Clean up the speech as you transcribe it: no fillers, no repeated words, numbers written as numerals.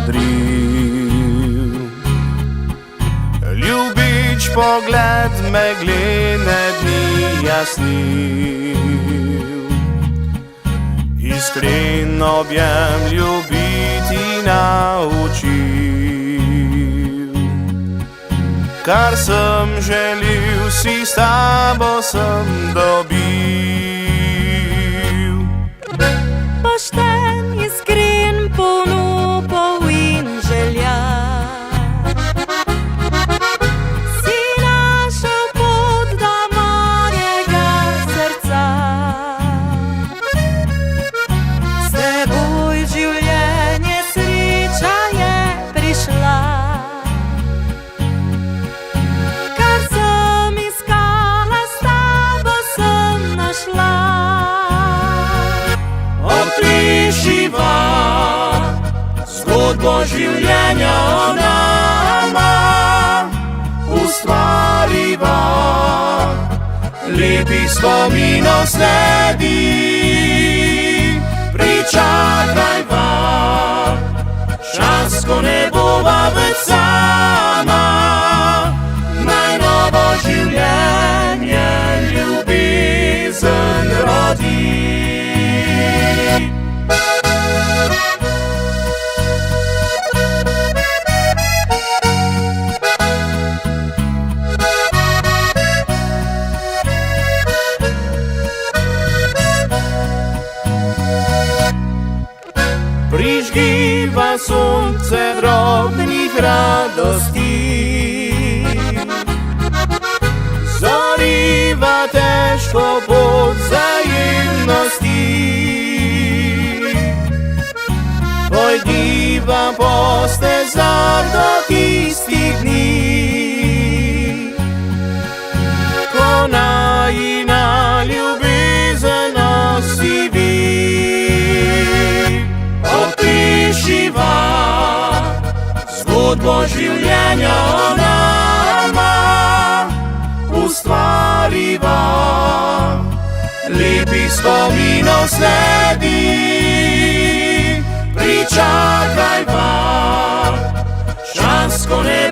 modril. Ljubič pogled meglene dni jasnil, iskren objem ljubiti naučil. Kar sem želil, si s tabo sem dobil. Pošten, iskren, poln upov in želja, si našel pot do mojega srca. S teboj življenje, sreča je prišla. Kar sem iskala, s tabo sem našla. Odpišiva zgodbo življenja o nama, ustvariva lepi spominov sledi. Pričakajva čas, ko ne bova več sama, naj novo življenje ljubezen rodi. Prižgiva sonce drobnih radosti, zoriva težko pot vzajemnosti. Pojdiva po stezah do tistih dni, ko najina ljubezen osivi. Odpišiva zgodbo življenja o nama, ustvariva lepi spominov sledi. Pričakajva čas, ko ne